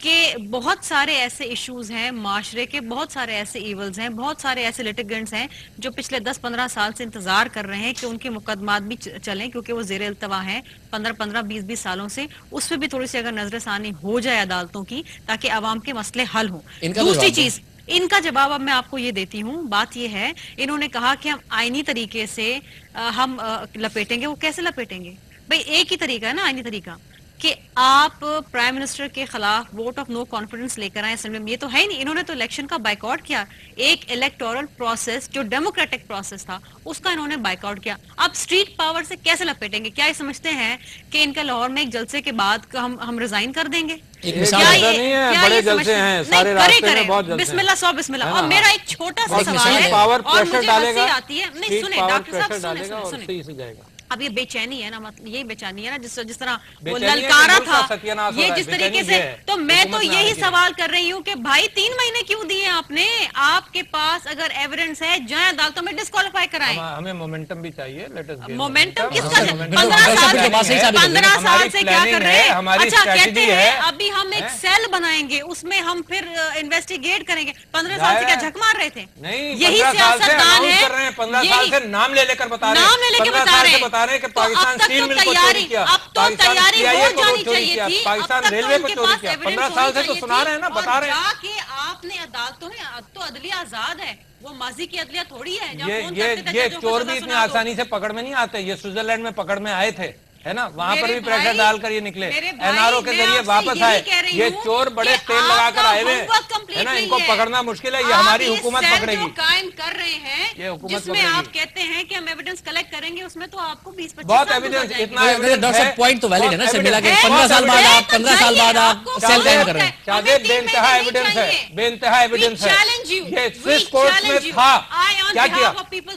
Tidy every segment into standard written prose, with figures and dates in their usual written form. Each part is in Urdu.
کہ بہت سارے ایسے ایشوز ہیں معاشرے کے, بہت سارے ایسے ایولز ہیں, بہت سارے ایسے لیٹیگنٹس ہیں جو پچھلے 10-15 سال سے انتظار کر رہے ہیں کہ ان کے مقدمات بھی چلیں, کیونکہ وہ زیر التوا ہیں 15-20 سالوں سے. اس پہ بھی تھوڑی سی اگر نظر ثانی ہو جائے عدالتوں کی تاکہ عوام کے مسئلے حل ہوں. دوسری چیز, ان کا جواب اب میں آپ کو یہ دیتی ہوں. بات یہ ہے, انہوں نے کہا کہ ہم آئینی طریقے سے ہم لپیٹیں گے. وہ کیسے لپیٹیں گے بھئی؟ ایک ہی طریقہ ہے نا آئینی طریقہ, کہ آپ پرائم منسٹر کے خلاف ووٹ آف نو کانفیڈنس لے کر آئے اسمبلی میں. یہ تو ہے ہی نہیں. انہوں نے تو الیکشن کا بائیک آؤٹ کیا. ایک الیکٹورل پروسیس جو ڈیموکریٹک پروسیس تھا اس کا انہوں نے بائیک آؤٹ کیا. اب اسٹریٹ پاور سے کیسے لپیٹیں گے؟ کیا یہ سمجھتے ہیں کہ ان کا لاہور میں ایک جلسے کے بعد ہم ریزائن کر دیں گے؟ بڑے جلسے ہیں سارے راستے میں, بہت جلسے. بسم اللہ. اور میرا ایک چھوٹا سا سوال ہے اور مجھے ہنسی آتی ہے. نہیں سنیں ڈاکٹر صاحب, سنیں. اب یہ بے چینی ہے نا, مطلب یہی بے چینی ہے نا جس طرح وہ للکارا تھا, یہ جس طریقے سے. تو میں تو یہی سوال کر رہی ہوں کہ بھائی 3 مہینے کیوں دیے آپ نے؟ آپ کے پاس اگر ایویڈنس ہے جائیں عدالتوں میں ڈسکوالیفائی کرائیں. ہمیں مومنٹم بھی چاہیے. مومنٹم کس کا؟ 15 سال سے کیا کر رہے ہیں؟ اچھا کہتے ہیں ابھی ہم ایک سیل بنائیں گے, اس میں ہم پھر انویسٹیگیٹ کریں گے. 15 سال سے کیا جھک مار رہے تھے؟ یہی سیاستدان ہے. 15 سال سے نام لے کے بتا رہے ہیں کہ پاکستان اسٹیل مل کو چوری کیا, پاکستان CIA کو چوری کیا, پاکستان ریلوے کو چوری کیا. 15 سال سے تو سنا رہے ہیں نا, بتا رہے ہیں کہ آپ نے عدالتوں میں. اب تو عدلیہ آزاد ہے, وہ ماضی کی عدلیہ تھوڑی ہے. یہ چور بھی اتنی آسانی سے پکڑ میں نہیں آتے. یہ سوئٹزرلینڈ میں پکڑ میں آئے تھے, ہے نا, وہاں پر بھی پریشر ڈال کر یہ نکلے, NRO کے ذریعے واپس آئے. یہ چور بڑے تیل لگا کر آئے ہوئے, ہے نا, ان کو پکڑنا مشکل ہے. یہ ہماری حکومت پکڑے گی. قائم کر رہے ہیں جس میں آپ کہتے ہیں کہ ہم ایویڈنس کلیکٹ کریں گے, اس میں تو آپ کو 20-25 بہت ایویڈنس, اتنا ڈاکٹر صاحب پوائنٹ تو ویلڈ ہے نا سر, ملا کے 15 سال بعد آپ 15 سال بعد آپ سیل قائم کر رہے ہیں. شاہزیب بے انتہا ایویڈنس ہے, بے انتہا ایویڈنس ہے. یہ سوئس کورٹس میں تھا, کیا کیا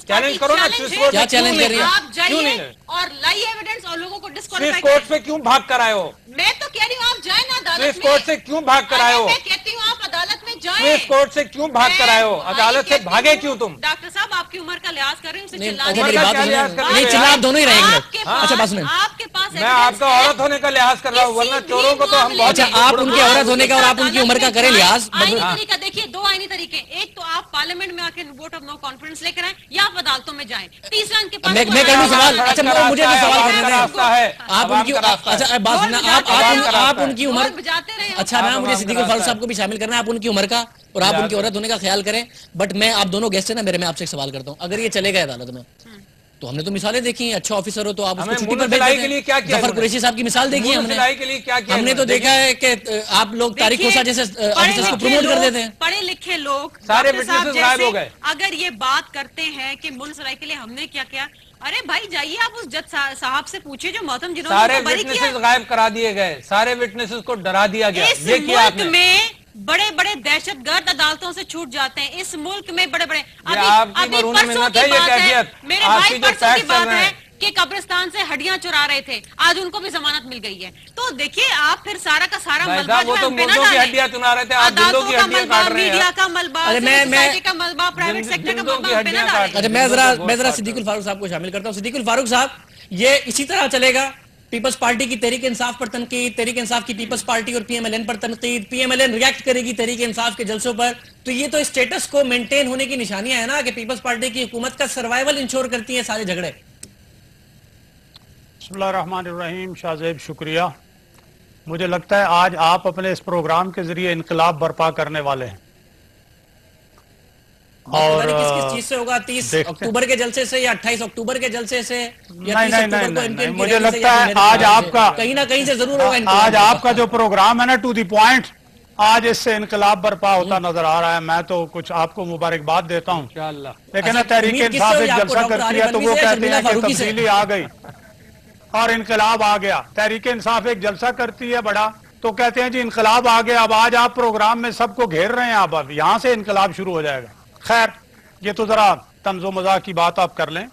چیلنج کرو نا. سوئس کورٹ کیا چیلنج کر رہی ہے؟ آپ جائیے اور لائیے ایویڈنس اور لوگوں کو ڈسکوالیفائی. کورٹ سے کیوں بھاگ کر آئے ہو؟ میں تو کہہ رہی ہوں آپ جائیں نا عدالت سوئس میں. کورٹ سے کیوں بھاگ کر آئے ہو؟ میں کہتی ہوں آپ عدالت میں جائیں. سوئس کورٹ سے کیوں بھاگ کر آئے ہو؟ عدالت سے بھاگے کیوں تم؟ ڈاکٹر صاحب آپ کی عمر کا لحاظ کر رہے ہیں, اسے نہیں چلا دونوں ہی رہیں گے. اچھا بات سنیں, آپ کے پاس میں آپ کا عورت ہونے کا لحاظ کر رہا ہوں, ورنہ چوروں کو تو ہم بہت. اچھا آپ ان کی عورت ہونے کا اور آپ ان کی عمر کا کریں لحاظ. آئینی طریقہ دیکھیے, 2 آئینی طریقے. ایک تو آپ پارلیمنٹ میں آ کے ووٹ آف نو کانفیڈنس لے کر آئیں, یا آپ عدالتوں میں جائیں. تیسرا ان کے پاس میں کروں سوال. اچھا مجھے بھی سوال کرنا ہے. آپ ان کی, اچھا بات سننا, آپ ان کی عمر, اچھا نا مجھے صدیق الفاروق صاحب کو بھی شامل کرنا ہے. آپ ان کی عمر کا اور آپ ان کی عورت ہونے کا خیال کریں. بٹ میں آپ دونوں گیسٹ ہیں نا میرے, میں آپ سے ایک سوال کرتا ہوں. اگر یہ چلے گئے عدالت میں تو ہم نے تو مثالیں دیکھی ہیں, اچھا آفیسر ہو تو آپ اس کو چھٹی پر بھیج دیتے ہیں. ظفر قریشی صاحب کی مثال دیکھی ہے ہم نے تو دیکھا ہے کہ آپ لوگ طارق کھوسہ جیسے آفیسرز کو پروموٹ کر دیتے ہیں. پڑھے لکھے لوگ سارے وٹنسز غائب ہو گئے. اگر یہ بات کرتے ہیں کہ ملک سرائی کے لیے ہم نے کیا کیا, ارے بھائی جائیے آپ اس جج صاحب سے پوچھیں جو محترم جنہوں نے سارے وٹنسز غائب کرا دیے گئے, سارے وٹنسز کو ڈرا دیا گیا. اس ملک میں بڑے بڑے دہشت گرد عدالتوں سے چھوٹ جاتے ہیں. اس ملک میں بڑے بڑے, ابھی پرسوں کی بات ہے, میرے بھائی پرسوں کی بات ہے کہ قبرستان سے ہڈیاں چرا رہے تھے, آج ان کو بھی ضمانت مل گئی ہے. تو دیکھیے آپ پھر سارا کا سارا ملبہ وہ تو مردوں کی ہڈیاں چنا رہے تھے, آپ جندوں کی ہڈیاں کاٹ رہے ہیں. میڈیا کا ملبہ, سوسائٹی کا ملبہ, پرائیویٹ سیکٹر کا ملبہ پہ نہ ڈالیں. اچھا میں ذرا صدیق الفاروق صاحب کو شامل کرتا ہوں. صدیق الفاروق صاحب, یہ اسی طرح چلے گا؟ پیپلز پارٹی کی تحریک انصاف پر تنقید, تحریک انصاف کی پیپلز پارٹی اور PMLN پر تنقید, PMLN ریاکٹ کرے گی تحریک انصاف کے جلسوں پر, تو یہ تو اسٹیٹس کو مینٹین ہونے کی نشانیاں ہیں نا کہ پیپلز پارٹی کی حکومت کا سروائیول انشور کرتی ہیں سارے جھگڑے. بسم اللہ الرحمن الرحیم. شاہ زیب شکریہ. مجھے لگتا ہے آج آپ اپنے اس پروگرام کے ذریعے انقلاب برپا کرنے والے ہیں. اور کس چیز سے ہوگا؟ 30 اکتوبر کے جلسے سے یا 28 اکتوبر کے جلسے سے, یا 30 اکتوبر کو مجھے لگتا ہے آج آپ کا کہیں نہ کہیں سے ضرور ہوگا. آج آپ کا جو پروگرام ہے نا ٹو دی پوائنٹ, آج اس سے انقلاب برپا ہوتا نظر آ رہا ہے. میں تو کچھ آپ کو مبارکباد دیتا ہوں. لیکن تحریک انصاف ایک جلسہ کرتی ہے تو وہ کہتے ہیں کہ تبدیلی آ گئی اور انقلاب آ گیا. تحریک انصاف ایک جلسہ کرتی ہے بڑا تو کہتے ہیں جی انقلاب آ گیا. اب آج آپ پروگرام میں سب کو گھیر رہے ہیں, اب یہاں سے انقلاب شروع ہو جائے گا. خیر, یہ تو ذرا طنز و مزاح کی بات آپ کر لیں.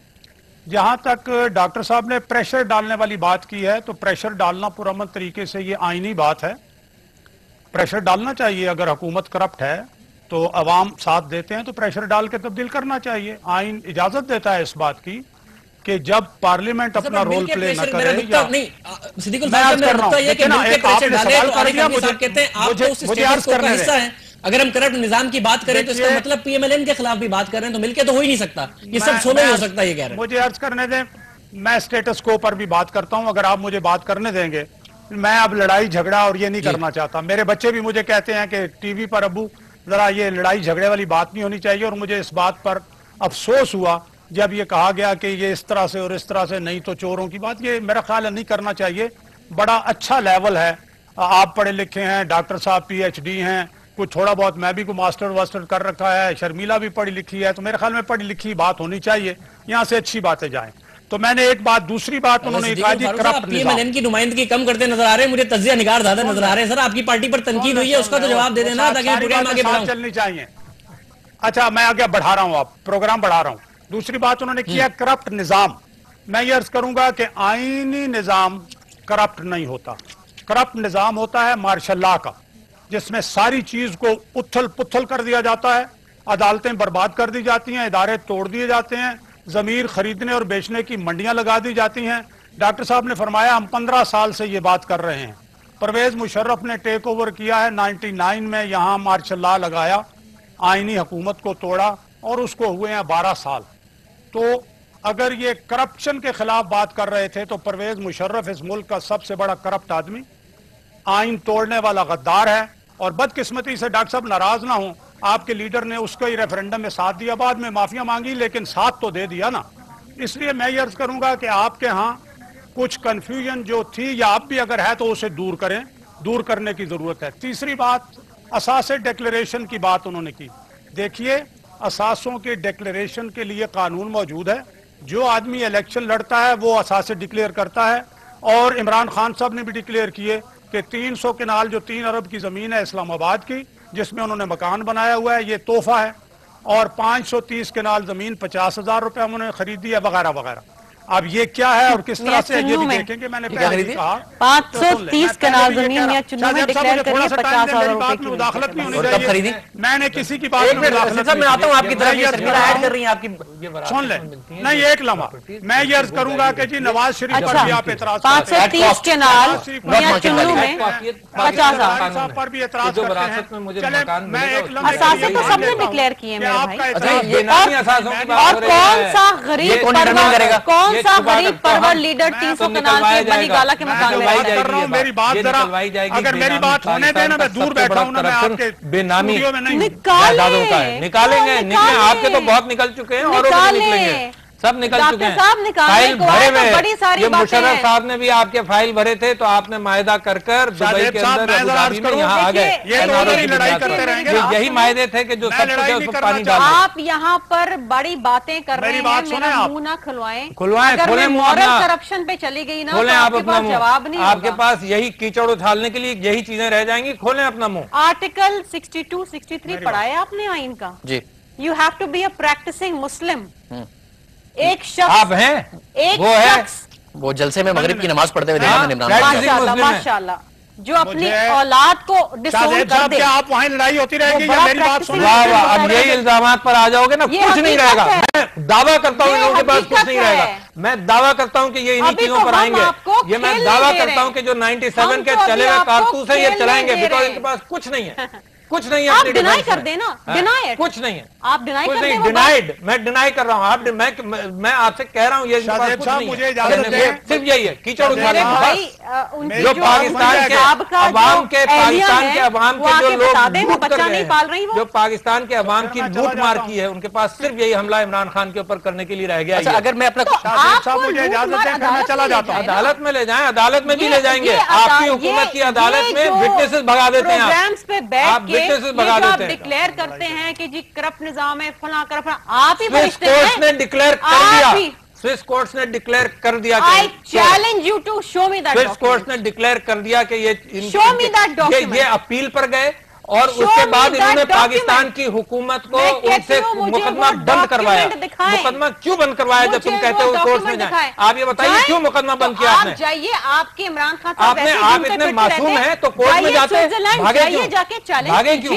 جہاں تک ڈاکٹر صاحب نے پریشر ڈالنے والی بات کی ہے, تو پریشر ڈالنا پرامن طریقے سے یہ آئینی بات ہے. پریشر ڈالنا چاہیے. اگر حکومت کرپٹ ہے تو عوام ساتھ دیتے ہیں تو پریشر ڈال کے تبدیل کرنا چاہیے. آئین اجازت دیتا ہے اس بات کی کہ جب پارلیمنٹ اپنا رول پلے نہ کرے اگر ہم کرپٹ نظام کی بات کریں تو اس کا مطلب پی ایم ایل این کے خلاف بھی بات کر رہے ہیں، تو مل کے تو ہو ہی نہیں سکتا، یہ سب سولو ہی ہو سکتا ہے. یہ کہہ رہے ہیں مجھے عرض کرنے دیں، میں سٹیٹس کو پر بھی بات کرتا ہوں، اگر آپ مجھے بات کرنے دیں گے. میں اب لڑائی جھگڑا اور یہ نہیں کرنا چاہتا. میرے بچے بھی مجھے کہتے ہیں کہ ٹی وی پر ابو ذرا یہ لڑائی جھگڑے والی بات نہیں ہونی چاہیے، اور مجھے اس بات پر افسوس ہوا جب یہ کہا گیا کہ یہ اس طرح سے اور اس طرح سے نہیں تو چوروں کی بات. یہ میرا خیال ہے نہیں کرنا چاہیے. بڑا اچھا لیول ہے، آپ پڑھے لکھے ہیں، ڈاکٹر صاحب پی ایچ ڈی ہیں، کچھ تھوڑا بہت میں بھی کوئی ماسٹر واسٹر کر رکھا ہے، شرمیلا بھی پڑھی لکھی ہے، تو میرے خیال میں پڑھی لکھی بات ہونی چاہیے، یہاں سے اچھی باتیں جائیں. تو میں نے ایک بات، دوسری بات انہوں نے کہا جی corrupt P M L N کی نمائندگی کم کرتے نظر آ رہے ہیں، مجھے تجزیہ نگار زیادہ نظر آ رہے ہیں. سر آپ کی پارٹی پر تنقید ہوئی ہے، اس کا تو جواب دے دینا تاکہ پروگرام آگے بڑھاؤں. چلنی چاہیے. اچھا میں آگے بڑھا رہا ہوں، آپ پروگرام بڑھا رہا ہوں. دوسری بات انہوں نے کیا کرپٹ نظام. میں یہ عرض کروں گا کہ آئینی نظام کرپٹ نہیں ہوتا. کرپٹ نظام ہوتا ہے مارشل لا کا، جس میں ساری چیز کو اتھل پتھل کر دیا جاتا ہے، عدالتیں برباد کر دی جاتی ہیں، ادارے توڑ دیے جاتے ہیں، ضمیر خریدنے اور بیچنے کی منڈیاں لگا دی جاتی ہیں. ڈاکٹر صاحب نے فرمایا ہم 15 سال سے یہ بات کر رہے ہیں. پرویز مشرف نے ٹیک اوور کیا ہے 99 میں، یہاں مارشل لا لگایا، آئینی حکومت کو توڑا، اور اس کو ہوئے ہیں 12 سال. تو اگر یہ کرپشن کے خلاف بات کر رہے تھے تو پرویز مشرف اس ملک کا سب سے بڑا کرپٹ آدمی، آئین توڑنے والا غدار ہے. اور بدقسمتی سے ڈاکٹر صاحب ناراض نہ ہوں، آپ کے لیڈر نے اس کا ہی ریفرنڈم میں ساتھ دیا، بعد میں معافیاں مانگی لیکن ساتھ تو دے دیا نا. اس لیے میں یہ عرض کروں گا کہ آپ کے ہاں کچھ کنفیوژن جو تھی یا اب بھی اگر ہے تو اسے دور کریں، دور کرنے کی ضرورت ہے. تیسری بات، اساس ڈیکلیریشن کی بات انہوں نے کی. دیکھیے اساسوں کے ڈیکلیریشن کے لیے قانون موجود ہے. جو آدمی الیکشن لڑتا ہے وہ اساس ڈکلیئر کرتا ہے، اور عمران خان صاحب نے بھی ڈکلیئر کیے کہ 300 کنال جو 3 ارب کی زمین ہے اسلام آباد کی، جس میں انہوں نے مکان بنایا ہوا ہے، یہ تحفہ ہے. اور 530 کنال زمین 50,000 روپے انہوں نے خریدی ہے، وغیرہ وغیرہ. اب یہ کیا ہے اور کس طرح سے یہ بھی دیکھیں گے. میں نے پہلے بھی کہا 530 کنال زمین میں چنو میں ڈکلیئر کریے 50,000 روپے کی مداخلت نہیں ہونی چاہیے. میں نے کسی کی بات میں میں آتا ہوں آپ کی طرف، یہ شرمیلا ایڈ کر رہی ہیں آپ کی. سن لیں، نہیں ایک لمحہ میں یہ عرض کروں گا کہ جی نواز شریف پر بھی آپ اعتراض 530 کنال میاں چنو میں 50,000 پر بھی اعتراض کرتے ہیں. چلیں میں ایک لمحہ اثاثے تو سب نے ڈکلیئر کیے میرے بھائی. اور کون سا غریب پرور لیڈر 300 کنال کے بلی گالا کے مکان میں کر رہا ہوں. میری بات ذرا اگر میری بات ہونے دیں نا، میں دور بیٹھا ہوں نا، میں آپ کے بے نامی اسٹوڈیو میں نہیں. نکالیں گے آپ کے تو بہت نکل چکے ہیں، اور بھی نکلیں گے، سب نکل چکے ہیں. فائل بھرے ہوئے، یہ مشرف صاحب نے بھی آپ کے فائل بھرے تھے تو آپ نے معاہدہ کر کر دبئی کے اندر ابو ظہبی میں یہاں آ گئے. یہی معاہدے تھے کہ جو سب کچھ اس کو پانی ڈالیں. آپ یہاں پر بڑی باتیں کر رہے ہیں، میرا منہ نہ کھلوائیں. کھولیں منہ اپنا، کرپشن پہ چلی گئی نا، کھولیں آپ اپنا جواب منہ. نہیں. آپ کے پاس یہی کیچڑ اچھالنے کے لیے یہی چیزیں رہ جائیں گی. کھولیں اپنا منہ. آرٹیکل 62 63 پڑھایا آپ نے آئین کا؟ جی. You have to be a practicing Muslim. ایک شخص آپ ہیں، ایک وہ ہے، شخص وہ جلسے میں مغرب کی نماز پڑھتے ہوئے دیکھا میں نے عمران خان. ماشاءاللہ ماشاءاللہ، جو اپنی اولاد کو ڈسون کر دے. کیا آپ وہاں لڑائی ہوتی رہے گی یا میری بات سنیں؟ واہ واہ، اب یہی الزامات پر آ جاؤ گے نا، کچھ نہیں رہے گا. میں دعویٰ کرتا ہوں ان کے پاس کچھ نہیں رہے گا. میں دعویٰ کرتا ہوں کہ یہ انہی چیزوں پر آئیں گے. یہ میں دعویٰ کرتا ہوں کہ جو 97 کے چلے ہوئے کارتوس ہیں یہ چلائیں گے، بیکاز ان کے پاس کچھ نہیں ہے. کچھ نہیں ہے. آپ ڈینائی کر دیں نا، ڈینائی. کچھ نہیں ہے. آپ ڈینائی کر دیں. ڈینائیڈ، میں ڈینائی کر رہا ہوں. میں آپ سے کہہ رہا ہوں یہ کچھ نہیں ہے. صرف یہی ہے، کیچڑ اٹھا لیں. جو پاکستان کے عوام کے جو لوگ لوٹ کر گئے ہیں، جو پاکستان کے عوام کی لوٹ مار کی ہے، ان کے پاس صرف یہی حملہ عمران خان کے اوپر کرنے کے لیے رہ گیا. اگر میں اپنا مجھے اجازت دیں کہ میں چلا جاتا ہوں. عدالت میں لے جائیں، عدالت میں بھی لے جائیں گے. آپ کی حکومت کی عدالت میں وٹنسز بھگا دیتے ہیں. آپ ڈکلیئر کرتے ہیں کہ جی کرپٹ نظام ہے، فلاں کرپٹ، آپ ہی سوئس کورٹس نے ڈکلیئر کر دیا. سوئس کورٹس نے ڈکلیئر کر دیا. I challenge you to show me that Swiss courts نے ڈکلیئر کر دیا کہ یہ اپیل پر گئے، اور اس کے بعد انہوں نے پاکستان کی حکومت کو ان سے مقدمہ بند کروایا. مقدمہ کیوں بند کروایا جب تم کہتے ہو کورٹ میں جائیں؟ آپ یہ بتائیے کیوں مقدمہ بند کیا آپ نے؟ جائیے، آپ کے عمران خان آپ اتنے معصوم ہیں تو کورٹ میں جاتے بھاگے کیوں؟